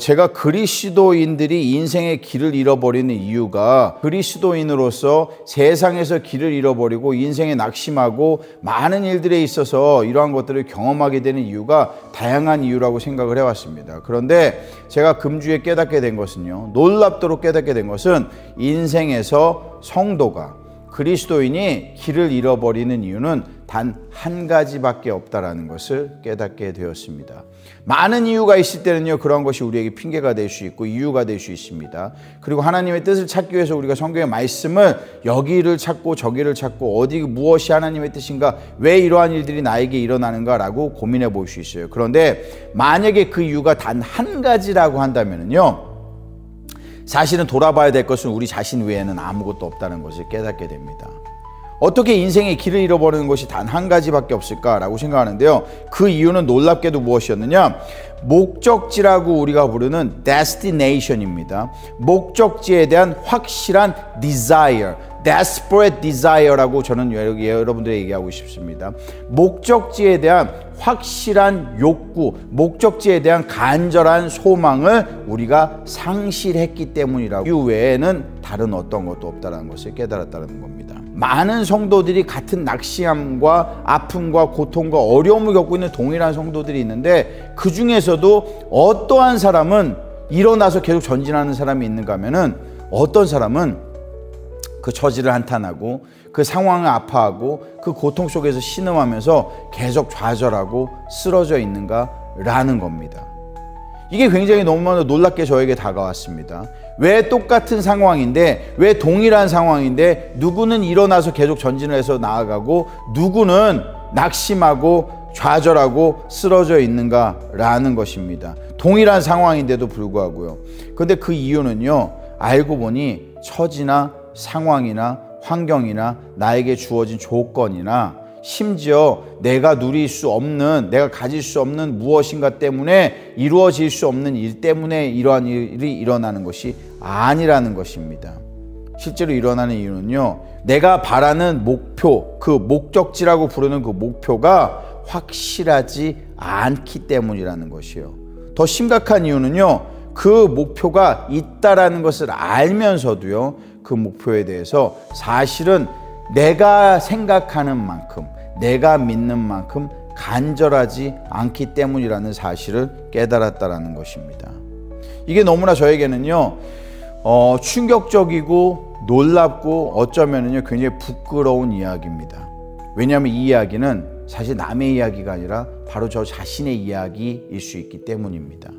제가 그리스도인들이 인생의 길을 잃어버리는 이유가 그리스도인으로서 세상에서 길을 잃어버리고 인생에 낙심하고 많은 일들에 있어서 이러한 것들을 경험하게 되는 이유가 다양한 이유라고 생각을 해왔습니다. 그런데 제가 금주에 깨닫게 된 것은요, 놀랍도록 깨닫게 된 것은 인생에서 성도가 그리스도인이 길을 잃어버리는 이유는 단 한 가지밖에 없다라는 것을 깨닫게 되었습니다. 많은 이유가 있을 때는요, 그런 것이 우리에게 핑계가 될 수 있고 이유가 될 수 있습니다. 그리고 하나님의 뜻을 찾기 위해서 우리가 성경의 말씀을 여기를 찾고 저기를 찾고 어디 무엇이 하나님의 뜻인가, 왜 이러한 일들이 나에게 일어나는가라고 고민해 볼 수 있어요. 그런데 만약에 그 이유가 단 한 가지라고 한다면요, 사실은 돌아봐야 될 것은 우리 자신 외에는 아무것도 없다는 것을 깨닫게 됩니다. 어떻게 인생의 길을 잃어버리는 것이 단 한 가지밖에 없을까라고 생각하는데요, 그 이유는 놀랍게도 무엇이었느냐, 목적지라고 우리가 부르는 destination입니다. 목적지에 대한 확실한 desire, desperate desire라고 저는 여러분들에게 얘기하고 싶습니다. 목적지에 대한 확실한 욕구, 목적지에 대한 간절한 소망을 우리가 상실했기 때문이라고, 이유 외에는 다른 어떤 것도 없다는 것을 깨달았다는 겁니다. 많은 성도들이 같은 낙심함과 아픔과 고통과 어려움을 겪고 있는 동일한 성도들이 있는데, 그 중에서도 어떠한 사람은 일어나서 계속 전진하는 사람이 있는가 하면은, 어떤 사람은 그 처지를 한탄하고 그 상황을 아파하고 그 고통 속에서 신음하면서 계속 좌절하고 쓰러져 있는가라는 겁니다. 이게 굉장히 너무나도 놀랍게 저에게 다가왔습니다. 왜 똑같은 상황인데, 왜 동일한 상황인데 누구는 일어나서 계속 전진을 해서 나아가고 누구는 낙심하고 좌절하고 쓰러져 있는가라는 것입니다. 동일한 상황인데도 불구하고요. 그런데 그 이유는요, 알고 보니 처지나 상황이나 환경이나 나에게 주어진 조건이나 심지어 내가 누릴 수 없는, 내가 가질 수 없는 무엇인가 때문에, 이루어질 수 없는 일 때문에 이러한 일이 일어나는 것이 아니라는 것입니다. 실제로 일어나는 이유는요, 내가 바라는 목표, 그 목적지라고 부르는 그 목표가 확실하지 않기 때문이라는 것이요. 더 심각한 이유는요, 그 목표가 있다라는 것을 알면서도요, 그 목표에 대해서 사실은 내가 생각하는 만큼, 내가 믿는 만큼 간절하지 않기 때문이라는 사실을 깨달았다라는 것입니다. 이게 너무나 저에게는요, 충격적이고 놀랍고 어쩌면은요, 굉장히 부끄러운 이야기입니다. 왜냐하면 이 이야기는 사실 남의 이야기가 아니라 바로 저 자신의 이야기일 수 있기 때문입니다.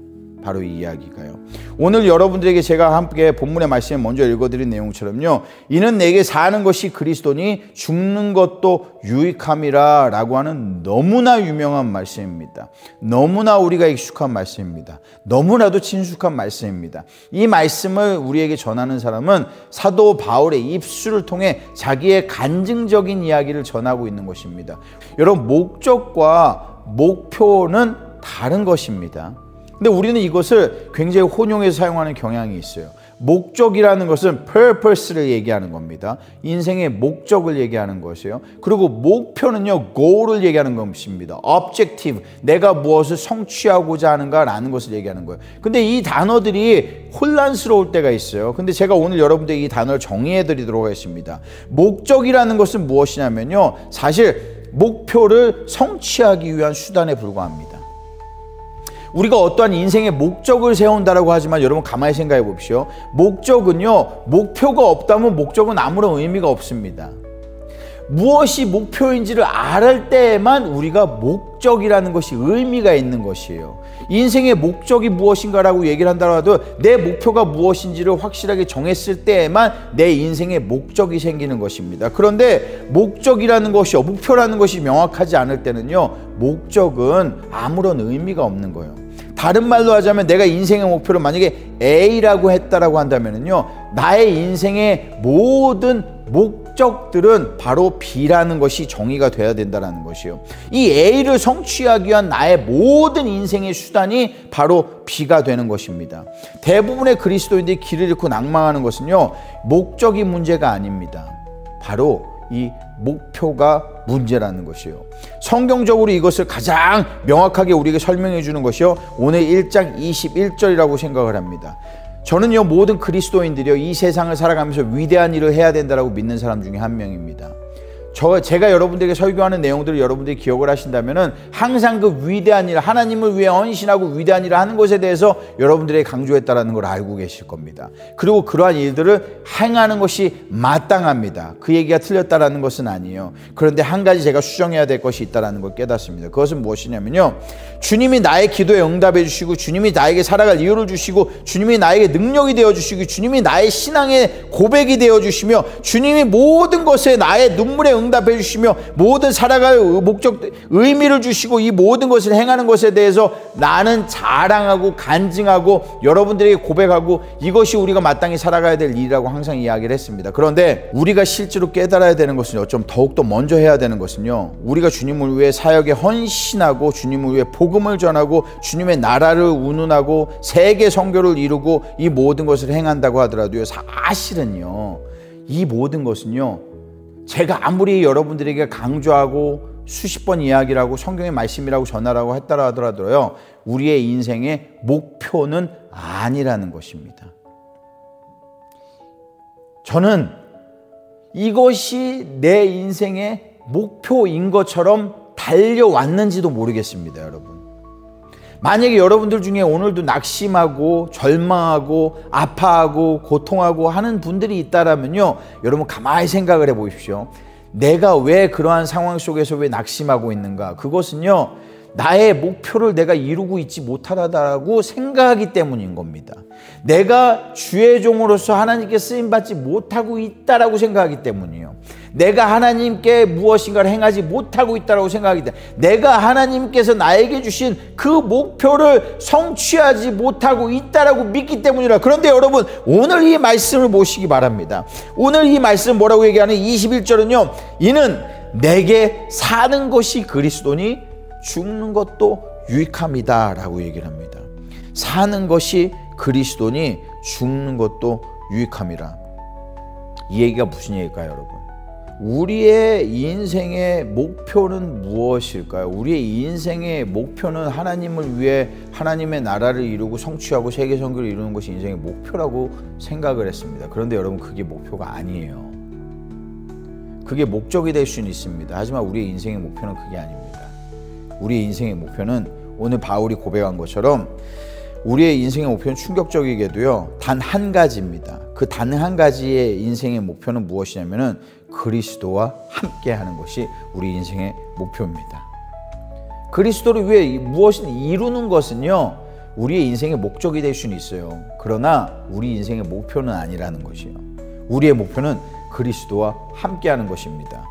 바로 이 이야기가요. 오늘 여러분들에게 제가 함께 본문의 말씀에 먼저 읽어드린 내용처럼요, 이는 내게 사는 것이 그리스도니 죽는 것도 유익함이라 라고 하는 너무나 유명한 말씀입니다. 너무나 우리가 익숙한 말씀입니다. 너무나도 친숙한 말씀입니다. 이 말씀을 우리에게 전하는 사람은 사도 바울의 입술을 통해 자기의 간증적인 이야기를 전하고 있는 것입니다. 여러분, 목적과 목표는 다른 것입니다. 근데 우리는 이것을 굉장히 혼용해서 사용하는 경향이 있어요. 목적이라는 것은 purpose를 얘기하는 겁니다. 인생의 목적을 얘기하는 것이에요. 그리고 목표는요, goal을 얘기하는 것입니다. objective, 내가 무엇을 성취하고자 하는가라는 것을 얘기하는 거예요. 근데 이 단어들이 혼란스러울 때가 있어요. 근데 제가 오늘 여러분들에게 이 단어를 정의해 드리도록 하겠습니다. 목적이라는 것은 무엇이냐면요, 사실 목표를 성취하기 위한 수단에 불과합니다. 우리가 어떠한 인생의 목적을 세운다라고 하지만 여러분 가만히 생각해 봅시오. 목적은요, 목표가 없다면 목적은 아무런 의미가 없습니다. 무엇이 목표인지를 알을 때에만 우리가 목적이라는 것이 의미가 있는 것이에요. 인생의 목적이 무엇인가라고 얘기를 한다고 해도 내 목표가 무엇인지를 확실하게 정했을 때에만 내 인생의 목적이 생기는 것입니다. 그런데 목적이라는 것이, 목표라는 것이 명확하지 않을 때는요, 목적은 아무런 의미가 없는 거예요. 다른 말로 하자면 내가 인생의 목표를 만약에 A라고 했다라고 한다면요, 나의 인생의 모든 목적들은 바로 B라는 것이 정의가 돼야 된다는 것이에요. 이 A를 성취하기 위한 나의 모든 인생의 수단이 바로 B가 되는 것입니다. 대부분의 그리스도인들이 길을 잃고 낭망하는 것은요, 목적이 문제가 아닙니다. 바로 이 목표가 문제라는 것이요. 성경적으로 이것을 가장 명확하게 우리에게 설명해 주는 것이요, 오늘 1장 21절이라고 생각을 합니다. 저는요, 모든 그리스도인들이요, 이 세상을 살아가면서 위대한 일을 해야 된다고 믿는 사람 중에 한 명입니다. 제가 여러분들에게 설교하는 내용들을 여러분들이 기억을 하신다면은 항상 그 위대한 일, 하나님을 위해 헌신하고 위대한 일을 하는 것에 대해서 여러분들에게 강조했다라는 걸 알고 계실 겁니다. 그리고 그러한 일들을 행하는 것이 마땅합니다. 그 얘기가 틀렸다라는 것은 아니에요. 그런데 한 가지 제가 수정해야 될 것이 있다라는 걸 깨닫습니다. 그것은 무엇이냐면요, 주님이 나의 기도에 응답해 주시고, 주님이 나에게 살아갈 이유를 주시고, 주님이 나에게 능력이 되어 주시고, 주님이 나의 신앙의 고백이 되어 주시며, 주님이 모든 것에 나의 눈물에 응답해 주시며, 모든 살아갈 목적, 의미를 주시고, 이 모든 것을 행하는 것에 대해서 나는 자랑하고 간증하고 여러분들에게 고백하고, 이것이 우리가 마땅히 살아가야 될 일이라고 항상 이야기를 했습니다. 그런데 우리가 실제로 깨달아야 되는 것은요, 좀 더욱더 먼저 해야 되는 것은요, 우리가 주님을 위해 사역에 헌신하고, 주님을 위해 복음을 전하고, 주님의 나라를 운운하고, 세계 선교를 이루고, 이 모든 것을 행한다고 하더라도요, 사실은요, 이 모든 것은요, 제가 아무리 여러분들에게 강조하고 수십 번 이야기를 하고 성경의 말씀이라고 전하라고 했다라 하더라도요, 우리의 인생의 목표는 아니라는 것입니다. 저는 이것이 내 인생의 목표인 것처럼 달려왔는지도 모르겠습니다, 여러분. 만약에 여러분들 중에 오늘도 낙심하고 절망하고 아파하고 고통하고 하는 분들이 있다라면요, 여러분 가만히 생각을 해 보십시오. 내가 왜 그러한 상황 속에서 왜 낙심하고 있는가? 그것은요, 나의 목표를 내가 이루고 있지 못하다고 생각하기 때문인 겁니다. 내가 주의 종으로서 하나님께 쓰임받지 못하고 있다라고 생각하기 때문이에요. 내가 하나님께 무엇인가를 행하지 못하고 있다라고 생각하기 때문에, 내가 하나님께서 나에게 주신 그 목표를 성취하지 못하고 있다라고 믿기 때문이라. 그런데 여러분, 오늘 이 말씀을 보시기 바랍니다. 오늘 이 말씀 뭐라고 얘기하는 21절은요, 이는 내게 사는 것이 그리스도니 죽는 것도 유익함이다 라고 얘기를 합니다. 사는 것이 그리스도니 죽는 것도 유익함이라. 이 얘기가 무슨 얘기일까요, 여러분? 우리의 인생의 목표는 무엇일까요? 우리의 인생의 목표는 하나님을 위해 하나님의 나라를 이루고 성취하고 세계 선교를 이루는 것이 인생의 목표라고 생각을 했습니다. 그런데 여러분, 그게 목표가 아니에요. 그게 목적이 될 수는 있습니다. 하지만 우리의 인생의 목표는 그게 아닙니다. 우리의 인생의 목표는 오늘 바울이 고백한 것처럼 우리의 인생의 목표는 충격적이게도요, 단 한 가지입니다. 그 단 한 가지의 인생의 목표는 무엇이냐면은 그리스도와 함께 하는 것이 우리 인생의 목표입니다. 그리스도를 위해 무엇을 이루는 것은요, 우리의 인생의 목적이 될 수는 있어요. 그러나 우리 인생의 목표는 아니라는 것이요. 우리의 목표는 그리스도와 함께 하는 것입니다.